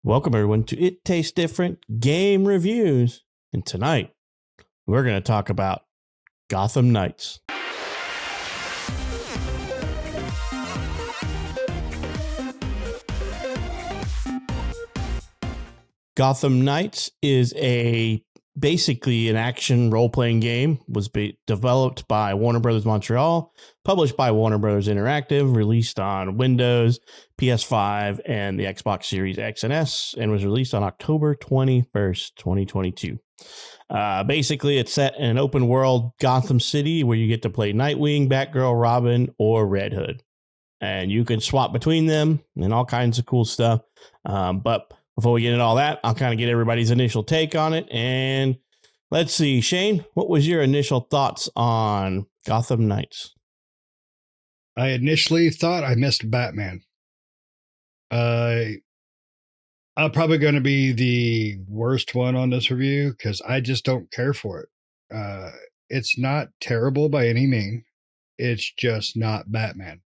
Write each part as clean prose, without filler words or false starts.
Welcome, everyone, to It Tastes Different Game Reviews. And tonight, we're going to talk about Gotham Knights. Gotham Knights is basically an action role-playing game. Was developed by Warner Brothers Montreal, published by Warner Brothers Interactive, released on Windows, PS5, and the Xbox Series X and S, and was released on October 21st, 2022. Basically, it's set in an open world Gotham City where you get to play Nightwing, Batgirl, Robin, or Red Hood. And you can swap between them and all kinds of cool stuff. But before we get into all that, I'll kind of get everybody's initial take on it. And let's see, Shane, what was your initial thoughts on Gotham Knights? I initially thought I missed Batman. I'm probably going to be the worst one on this review because I just don't care for it. It's not terrible by any means. It's just not Batman.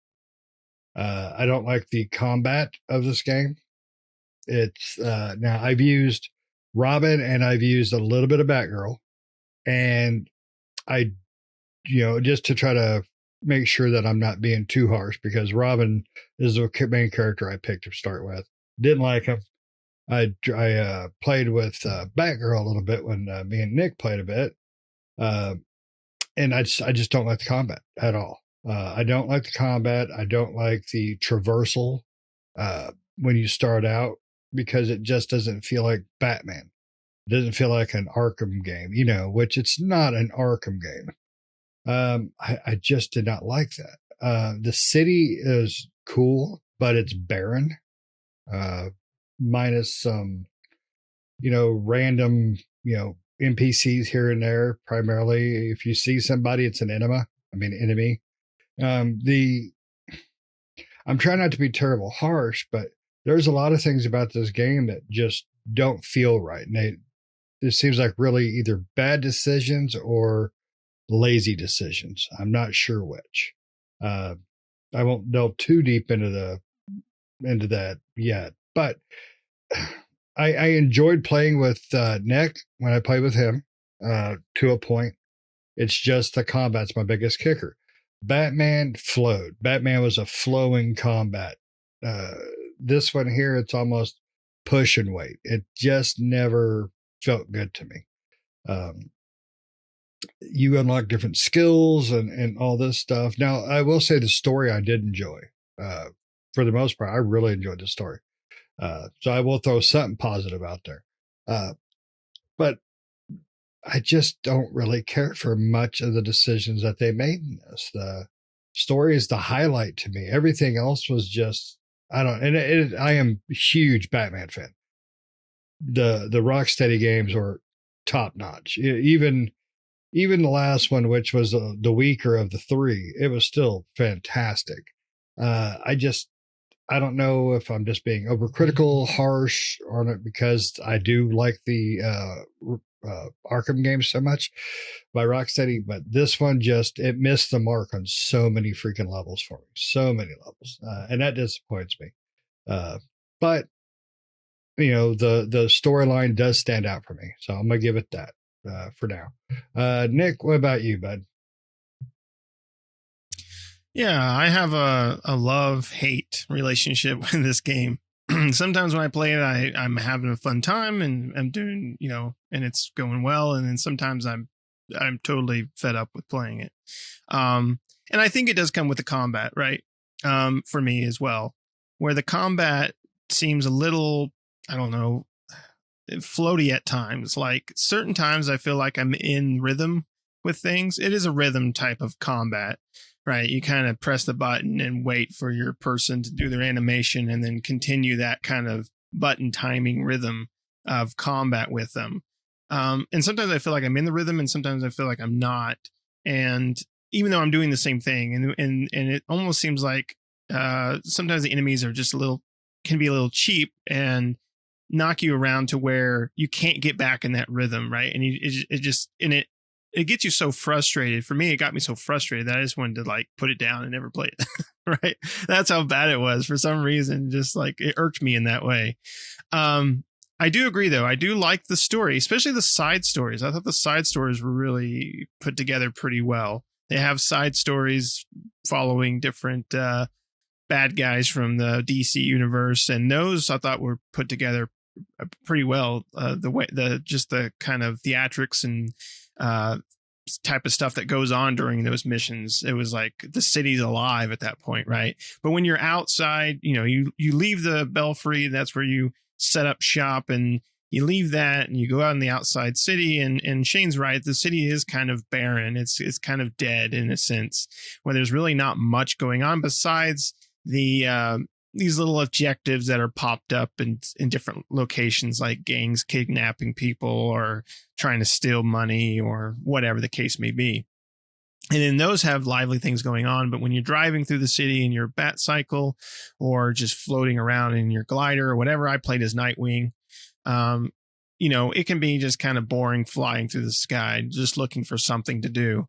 I don't like the combat of this game. It's now I've used Robin and I've used a little bit of Batgirl, and I, just to try to make sure that I'm not being too harsh, because Robin is the main character I picked to start with. Didn't like him. I played with Batgirl a little bit when me and Nick played a bit, and I just don't like the combat at all. I don't like the combat. I don't like the traversal when you start out, because it just doesn't feel like Batman. It doesn't feel like an Arkham game, which it's not an Arkham game. I just did not like that. The city is cool, but it's barren, minus some, random, NPCs here and there. Primarily, if you see somebody, it's an enemy. I'm trying not to be terrible harsh, but there's a lot of things about this game that just don't feel right. And it seems like really either bad decisions or lazy decisions. I'm not sure which. I won't delve too deep into that yet, but I enjoyed playing with Nick when I played with him to a point. It's just the combat's my biggest kicker. Batman flowed. Batman was a flowing combat. This one here, it's almost push and wait. It just never felt good to me. You unlock different skills and all this stuff. Now, I will say the story I did enjoy. For the most part, I really enjoyed the story. So I will throw something positive out there. But I just don't really care for much of the decisions that they made in this. The story is the highlight to me. Everything else was just, I am a huge Batman fan. The Rocksteady games were top notch. Even the last one, which was the weaker of the three, it was still fantastic. I don't know if I'm just being overcritical, harsh on it, because I do like the Arkham games so much by Rocksteady, but this one it missed the mark on so many freaking levels for me. So many levels. And that disappoints me. But the storyline does stand out for me. So I'm going to give it that for now. Nick, what about you, bud? Yeah, I have a love-hate relationship with this game. Sometimes when I play it, I'm having a fun time and I'm doing, and it's going well. And then sometimes I'm totally fed up with playing it. And I think it does come with the combat, right? For me as well, where the combat seems a little, I don't know, floaty at times. Like certain times I feel like I'm in rhythm with things. It is a rhythm type of combat. Right. You kind of press the button and wait for your person to do their animation and then continue that kind of button timing rhythm of combat with them. And sometimes I feel like I'm in the rhythm and sometimes I feel like I'm not. And even though I'm doing the same thing and it almost seems like sometimes the enemies are just can be a little cheap and knock you around to where you can't get back in that rhythm. Right. And it gets you so frustrated. For me, it got me so frustrated that I just wanted to like put it down and never play it. Right. That's how bad it was for some reason. Just like it irked me in that way. I do agree though. I do like the story, especially the side stories. I thought the side stories were really put together pretty well. They have side stories following different bad guys from the DC universe, and those I thought were put together pretty well. The kind of theatrics and type of stuff that goes on during those missions. It was like the city's alive at that point, right? But when you're outside, you leave the belfry. That's where you set up shop, and you leave that and you go out in the outside city. And Shane's right. The city is kind of barren. It's kind of dead in a sense, where there's really not much going on besides these little objectives that are popped up in different locations, like gangs kidnapping people or trying to steal money or whatever the case may be. And then those have lively things going on. But when you're driving through the city in your bat cycle or just floating around in your glider or whatever, I played as Nightwing, it can be just kind of boring flying through the sky, just looking for something to do.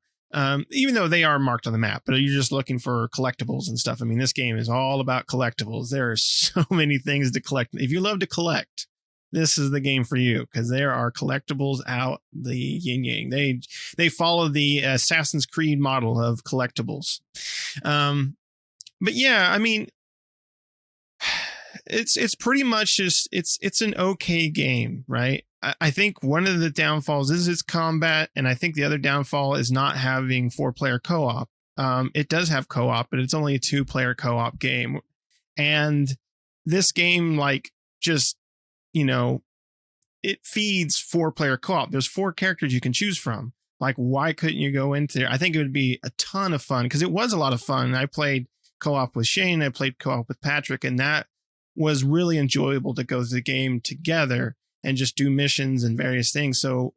Even though they are marked on the map, but you're just looking for collectibles and stuff. I mean, this game is all about collectibles. There are so many things to collect. If you love to collect, this is the game for you, because there are collectibles out the yin yang. They follow the Assassin's Creed model of collectibles. But yeah, I mean, it's pretty much just it's an okay game, right? I think one of the downfalls is its combat, and I think the other downfall is not having 4-player co-op. It does have co-op, but it's only a 2-player co-op game. And this game, like, just, it feeds 4-player co-op. There's 4 characters you can choose from. Like, why couldn't you go into there? I think it would be a ton of fun, because it was a lot of fun. I played co-op with Shane. I played co-op with Patrick, and that was really enjoyable to go through the game together and just do missions and various things. So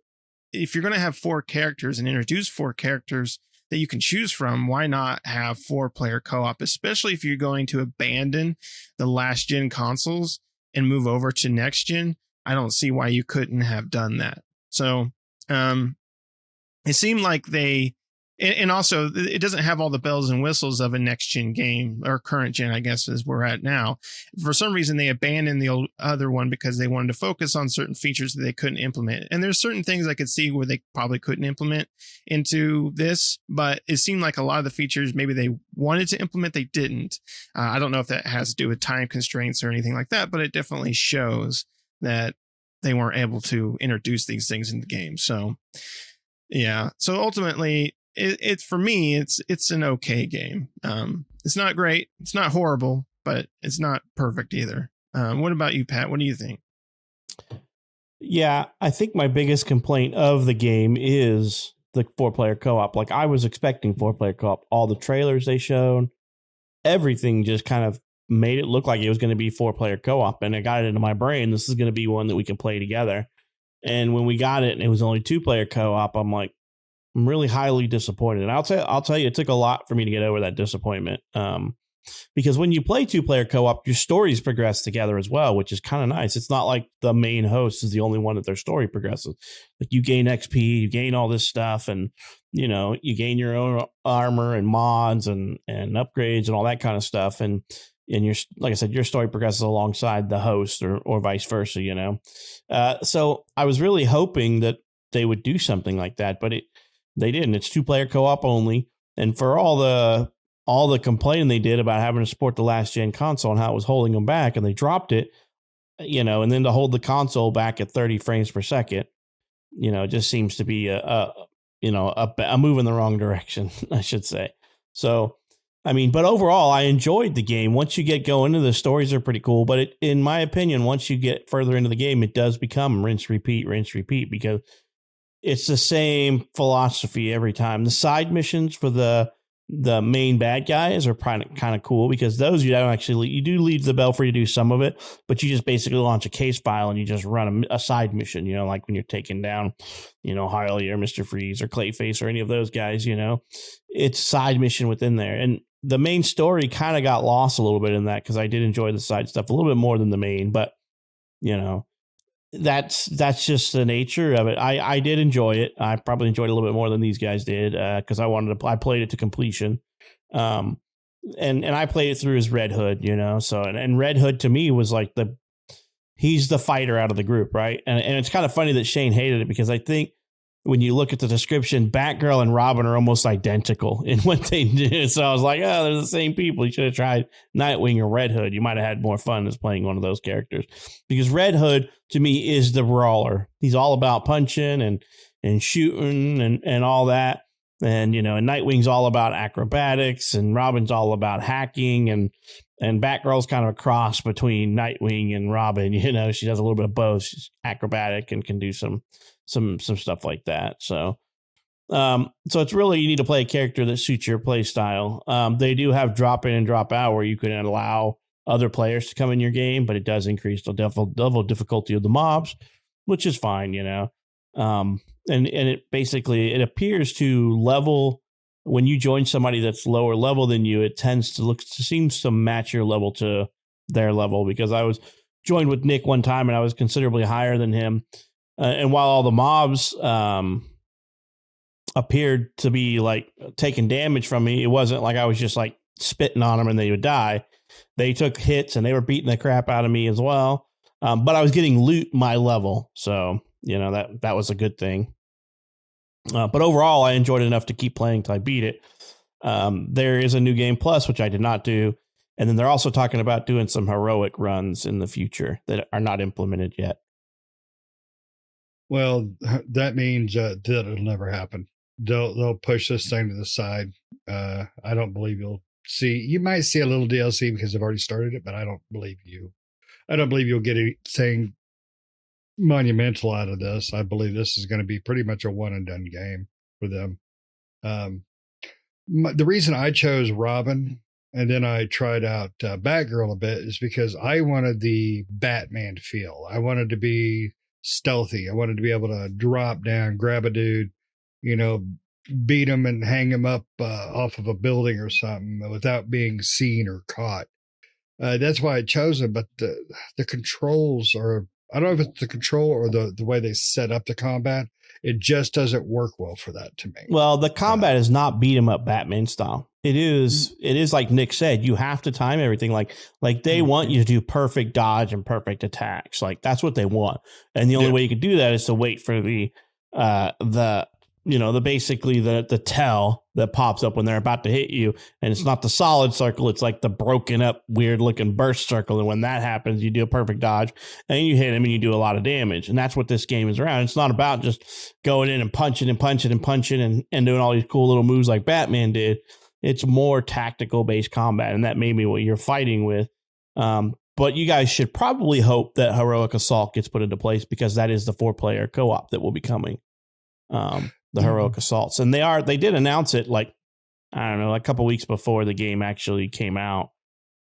if you're going to have 4 characters and introduce 4 characters that you can choose from, why not have 4-player co-op, especially if you're going to abandon the last gen consoles and move over to next gen? I don't see why you couldn't have done that. So it seemed like and also it doesn't have all the bells and whistles of a next gen game, or current gen, I guess, as we're at now. For some reason, they abandoned the other one because they wanted to focus on certain features that they couldn't implement. And there's certain things I could see where they probably couldn't implement into this, but it seemed like a lot of the features maybe they wanted to implement, they didn't. I don't know if that has to do with time constraints or anything like that, but it definitely shows that they weren't able to introduce these things in the game. So yeah. So ultimately, it's for me, it's an okay game. It's not great, it's not horrible, but it's not perfect either. What about you, Pat? What do you think? Yeah, I think my biggest complaint of the game is the 4-player co-op. Like, I was expecting 4-player co-op. All the trailers they showed, everything just kind of made it look like it was going to be 4-player co-op, and I got it into my brain, this is going to be one that we can play together. And when we got it and it was only 2-player co-op, I'm really highly disappointed. And I'll tell you, it took a lot for me to get over that disappointment. Because when you play 2-player co-op, your stories progress together as well, which is kind of nice. It's not like the main host is the only one that their story progresses. Like, you gain XP, you gain all this stuff, and you gain your own armor and mods and upgrades and all that kind of stuff. And your, like I said, your story progresses alongside the host, or vice versa. So I was really hoping that they would do something like that, but they didn't. It's 2-player co-op only. And for all the complaining they did about having to support the last gen console and how it was holding them back, and they dropped it, and then to hold the console back at 30 frames per second, it just seems to be a move in the wrong direction, I should say. So, I mean, but overall, I enjoyed the game. Once you get going, the stories are pretty cool. But in my opinion, once you get further into the game, it does become rinse, repeat, because it's the same philosophy every time. The side missions for the main bad guys are kind of cool, because those you do leave the belfry to do some of it, but you just basically launch a case file and you just run a side mission, like when you're taking down, Harley or Mr. Freeze or Clayface or any of those guys, it's side mission within there. And the main story kind of got lost a little bit in that, because I did enjoy the side stuff a little bit more than the main, but that's just the nature of it. I did enjoy it. I probably enjoyed it a little bit more than these guys did because I played it to completion. Um, and I played it through as Red Hood, you know. So and Red Hood to me was like he's the fighter out of the group, right? And it's kind of funny that Shane hated it because I think when you look at the description, Batgirl and Robin are almost identical in what they do. So I was like, oh, they're the same people. You should have tried Nightwing or Red Hood. You might have had more fun as playing one of those characters. Because Red Hood, to me, is the brawler. He's all about punching and shooting and all that. And, you know, and Nightwing's all about acrobatics and Robin's all about hacking and Batgirl's kind of a cross between Nightwing and Robin. You know, she does a little bit of both. She's acrobatic and can do some stuff like that. So it's really, you need to play a character that suits your play style. They do have drop in and drop out where you can allow other players to come in your game, but it does increase the level difficulty of the mobs, which is fine, you know. And it basically, it appears to level when you join somebody that's lower level than you, it seems to match your level to their level, because I was joined with Nick one time and I was considerably higher than him. And while all the mobs appeared to be like taking damage from me, it wasn't like I was just like spitting on them and they would die. They took hits and they were beating the crap out of me as well. But I was getting loot my level. So, you know, that was a good thing. But overall, I enjoyed it enough to keep playing till I beat it. There is a new game plus, which I did not do. And then they're also talking about doing some heroic runs in the future that are not implemented yet. Well, that means that it'll never happen. They'll push this thing to the side. I don't believe you'll see. You might see a little DLC because they've already started it, but I don't believe you'll get anything monumental out of this. I believe this is going to be pretty much a one and done game for them. The reason I chose Robin and then I tried out Batgirl a bit is because I wanted the Batman feel. I wanted to be stealthy. I wanted to be able to drop down, grab a dude, you know, beat him and hang him up off of a building or something without being seen or caught. That's why I chose him. But the controls are, I don't know if it's the control or the way they set up the combat. It just doesn't work well for that to me. Well, the combat is not beat 'em up Batman style. It is like Nick said, you have to time everything. Like they want you to do perfect dodge and perfect attacks. Like that's what they want. And the only way you can do that is to wait for the basically the tell that pops up when they're about to hit you. And it's not the solid circle. It's like the broken up, weird looking burst circle. And when that happens, you do a perfect dodge and you hit him and you do a lot of damage. And that's what this game is around. It's not about just going in and punching and punching and punching and doing all these cool little moves like Batman did. It's more tactical based combat. And that may be what you're fighting with. But you guys should probably hope that Heroic Assault gets put into place, because that is the 4-player co-op that will be coming. The Heroic Assaults, and they did announce it like, I don't know, a couple weeks before the game actually came out.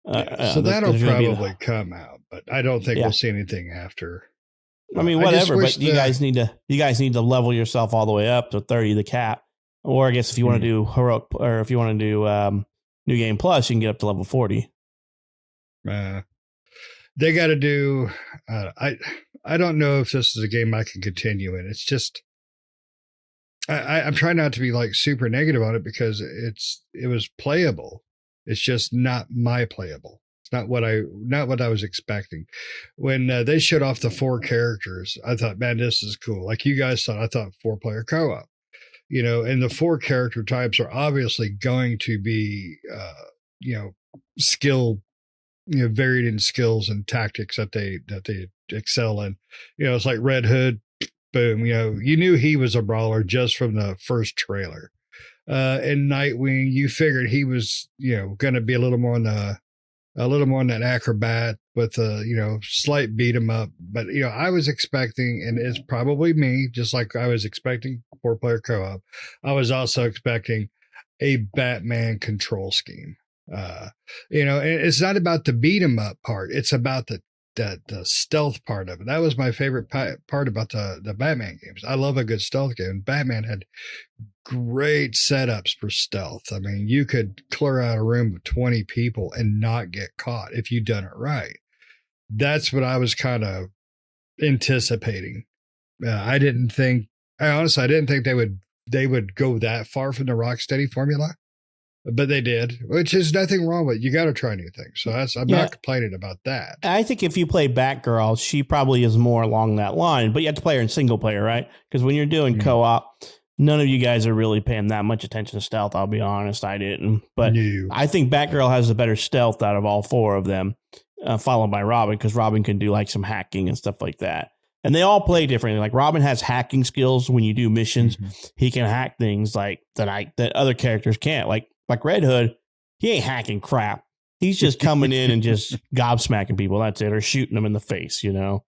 So that'll probably come out, but I don't think we'll see anything after. I mean, whatever. But you guys need to level yourself all the way up to 30, the cap. Or I guess if you want to do Heroic, or if you want to do New Game Plus, you can get up to level 40. They got to do. I don't know if this is a game I can continue in. It's just. I'm trying not to be like super negative on it because it was playable. It's just not my playable. It's not what I was expecting. When they showed off the 4 characters, I thought, man, this is cool. Like you guys thought, I thought 4-player co-op. You know, and the 4 character types are obviously going to be, skill, varied in skills and tactics that they excel in. You know, it's like Red Hood. Boom, you knew he was a brawler just from the first trailer. In Nightwing, you figured he was, going to be a little more on that acrobat with a, slight beat 'em up. But, I was expecting, and it's probably me, just like I was expecting 4-player co-op. I was also expecting a Batman control scheme. It's not about the beat 'em up part. It's about the stealth part of it. That was my favorite part about the Batman games. I love a good stealth game. Batman had great setups for stealth. I mean, you could clear out a room of 20 people and not get caught if you'd done it right. That's what I was kind of anticipating. I honestly didn't think they would go that far from the Rocksteady formula, but they did, which is nothing wrong with it. You got to try new things. So I'm not complaining about that. I think if you play Batgirl, she probably is more along that line, but you have to play her in single player, right? Because when you're doing co-op, none of you guys are really paying that much attention to stealth. I'll be honest, I didn't. But I think Batgirl has the better stealth out of all four of them, followed by Robin, because Robin can do like some hacking and stuff like that. And they all play differently. Like Robin has hacking skills when you do missions. He can hack things like that other characters can't. Like Red Hood, he ain't hacking crap. He's just coming in and just gobsmacking people. That's it, or shooting them in the face, you know.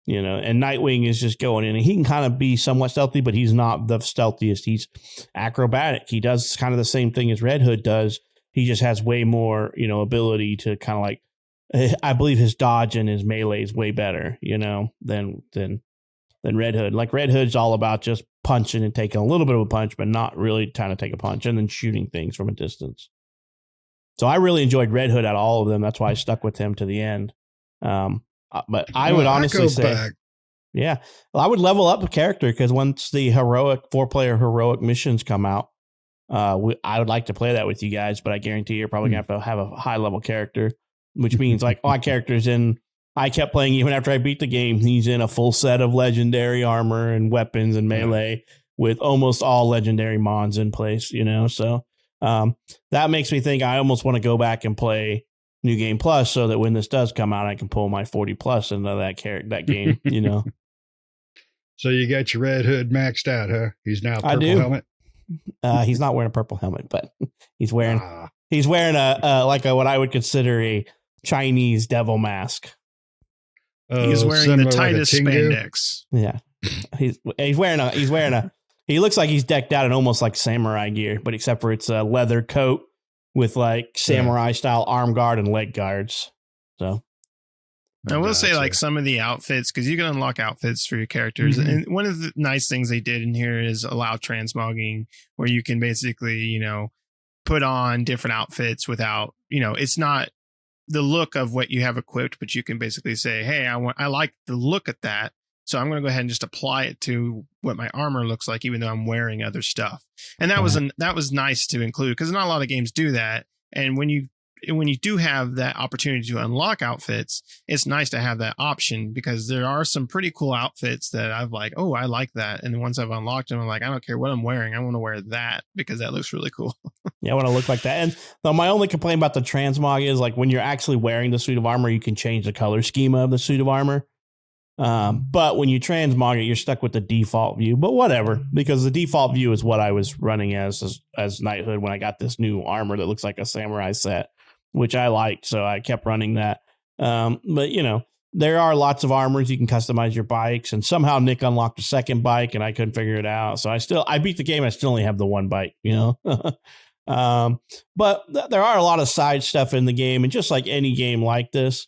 And Nightwing is just going in, and he can kind of be somewhat stealthy, but he's not the stealthiest. He's acrobatic. He does kind of the same thing as Red Hood does. He just has way more, ability to kind of like, I believe his dodge and his melee is way better, than Red Hood. Like Red Hood's all about just punching and taking a little bit of a punch, but not really trying to take a punch, and then shooting things from a distance. So I really enjoyed Red Hood out of all of them. That's why I stuck with him to the end. But I would honestly say, yeah, well, I would level up a character, because once the 4-player heroic missions come out, I would like to play that with you guys, but I guarantee you're probably going to have a high level character, which means like my character's in, I kept playing even after I beat the game. He's in a full set of legendary armor and weapons and melee with almost all legendary mons in place, so that makes me think I almost want to go back and play New Game Plus, so that when this does come out, I can pull my 40 plus into that game, So you got your Red Hood maxed out, huh? He's now purple helmet. He's not wearing a purple helmet, but he's wearing a what I would consider a Chinese devil mask. He's wearing the tightest spandex. Yeah, he's wearing a. He looks like he's decked out in almost like samurai gear, but except for it's a leather coat with like samurai style arm guard and leg guards. So I will say like some of the outfits, because you can unlock outfits for your characters. And one of the nice things they did in here is allow transmogging, where you can basically, put on different outfits without, it's not the look of what you have equipped, but you can basically say, hey, I like the look at that, so I'm going to go ahead and just apply it to what my armor looks like, even though I'm wearing other stuff. And that was nice to include, because not a lot of games do that. And when you do have that opportunity to unlock outfits, it's nice to have that option, because there are some pretty cool outfits that I've like, oh, I like that. And once I've unlocked them, I'm like, I don't care what I'm wearing, I want to wear that because that looks really cool. Yeah, I want to look like that. And though my only complaint about the transmog is like when you're actually wearing the suit of armor, you can change the color schema of the suit of armor. But when you transmog it, you're stuck with the default view. But whatever, because the default view is what I was running as Knighthood when I got this new armor that looks like a samurai set, which I liked, so I kept running that. But there are lots of armors. You can customize your bikes, and somehow Nick unlocked a second bike, and I couldn't figure it out. So I beat the game. I still only have the one bike, But there are a lot of side stuff in the game, and just like any game like this,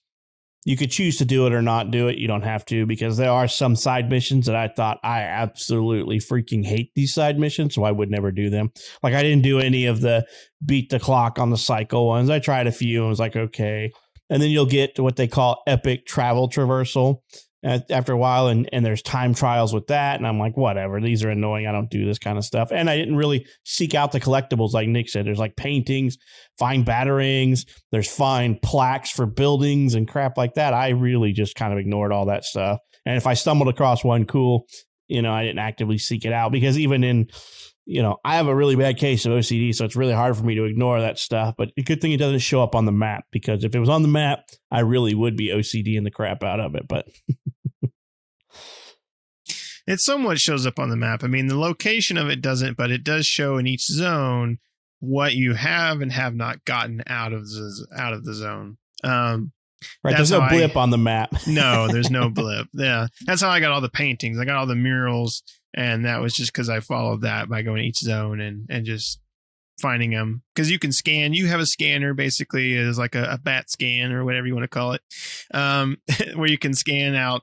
you could choose to do it or not do it. You don't have to, because there are some side missions that I thought I absolutely freaking hate these side missions, so I would never do them. Like I didn't do any of the beat the clock on the cycle ones. I tried a few and was like, okay. And then you'll get to what they call epic travel traversal after a while, and there's time trials with that, and I'm like, whatever, these are annoying, I don't do this kind of stuff. And I didn't really seek out the collectibles like Nick said. There's like paintings, fine batarangs, there's fine plaques for buildings and crap like that. I really just kind of ignored all that stuff, and if I stumbled across one cool, I didn't actively seek it out, because even in I have a really bad case of OCD, so it's really hard for me to ignore that stuff. But a good thing it doesn't show up on the map, because if it was on the map, I really would be OCD in the crap out of it. But it somewhat shows up on the map. I mean, the location of it doesn't, but it does show in each zone what you have and have not gotten out of the zone. Right, there's no blip on the map. No, there's no blip. Yeah, that's how I got all the paintings. I got all the murals, and that was just because I followed that by going to each zone and just finding them. Because you can scan. You have a scanner, basically, is like a bat scan or whatever you want to call it, where you can scan out.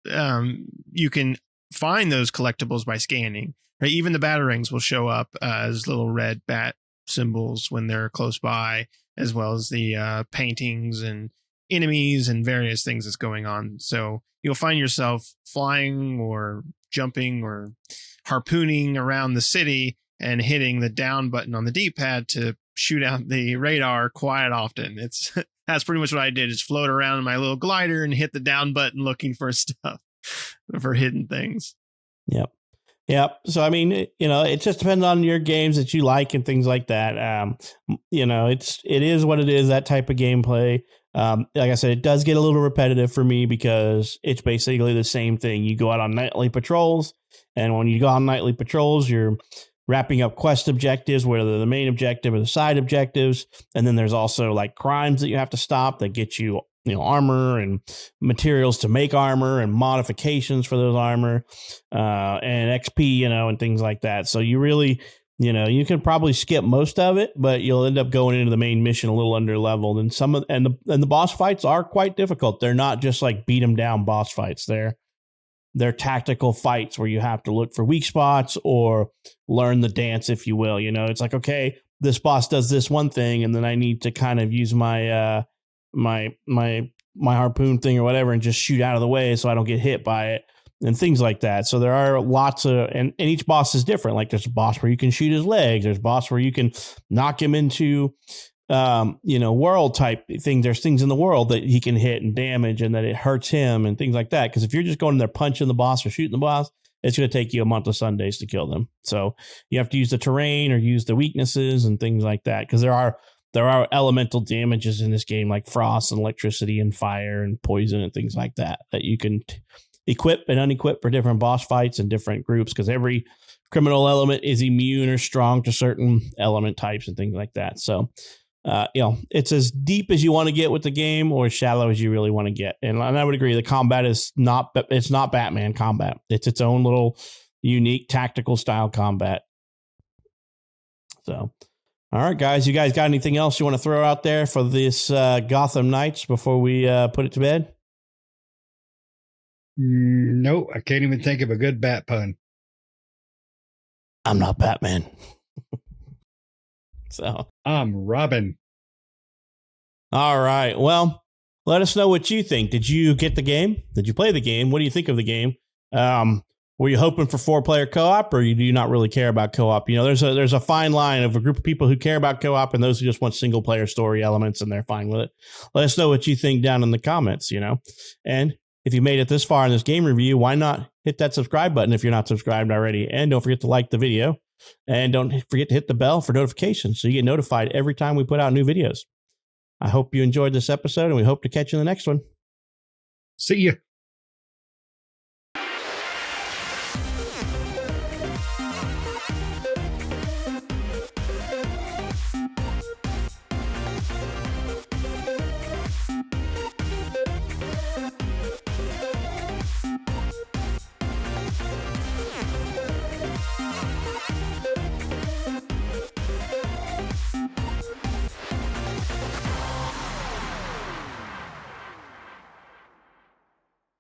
You can find those collectibles by scanning. Right, even the batarangs will show up as little red bat symbols when they're close by, as well as the paintings and enemies and various things that's going on. So you'll find yourself flying or jumping or harpooning around the city and hitting the down button on the D-pad to shoot out the radar quite often. That's pretty much what I did, is float around in my little glider and hit the down button looking for stuff, for hidden things. Yep. Yep. So, I mean, it just depends on your games that you like and things like that. It is what it is, that type of gameplay. Like I said, it does get a little repetitive for me because it's basically the same thing. You go out on nightly patrols, and when you go on nightly patrols, you're wrapping up quest objectives, whether the main objective or the side objectives. And then there's also like crimes that you have to stop that get you, armor and materials to make armor and modifications for those armor, and XP, and things like that. So you really, you can probably skip most of it, but you'll end up going into the main mission a little under leveled. And the boss fights are quite difficult. They're not just like beat them down boss fights. They're tactical fights where you have to look for weak spots or learn the dance, if you will. It's like, okay, this boss does this one thing, and then I need to kind of use my my harpoon thing or whatever and just shoot out of the way so I don't get hit by it and things like that. So there are lots of, and each boss is different. Like there's a boss where you can shoot his legs. There's a boss where you can knock him into, world type thing. There's things in the world that he can hit and damage and that it hurts him and things like that. Because if you're just going in there punching the boss or shooting the boss, it's going to take you a month of Sundays to kill them. So you have to use the terrain or use the weaknesses and things like that. Because there are elemental damages in this game, like frost and electricity and fire and poison and things like that you can equip and unequip for different boss fights and different groups, because every criminal element is immune or strong to certain element types and things like that. So, it's as deep as you want to get with the game or as shallow as you really want to get. And I would agree, the combat it's not Batman combat. It's its own little unique tactical style combat. So, all right, guys, you guys got anything else you want to throw out there for this Gotham Knights before we put it to bed? No, I can't even think of a good bat pun. I'm not Batman. So I'm Robin. All right. Well, let us know what you think. Did you get the game? Did you play the game? What do you think of the game? Were you hoping for 4-player co-op, or do you not really care about co-op? There's a fine line of a group of people who care about co-op and those who just want single-player story elements, and they're fine with it. Let us know what you think down in the comments, And if you made it this far in this game review, why not hit that subscribe button if you're not subscribed already? And don't forget to like the video. And don't forget to hit the bell for notifications so you get notified every time we put out new videos. I hope you enjoyed this episode, and we hope to catch you in the next one. See ya.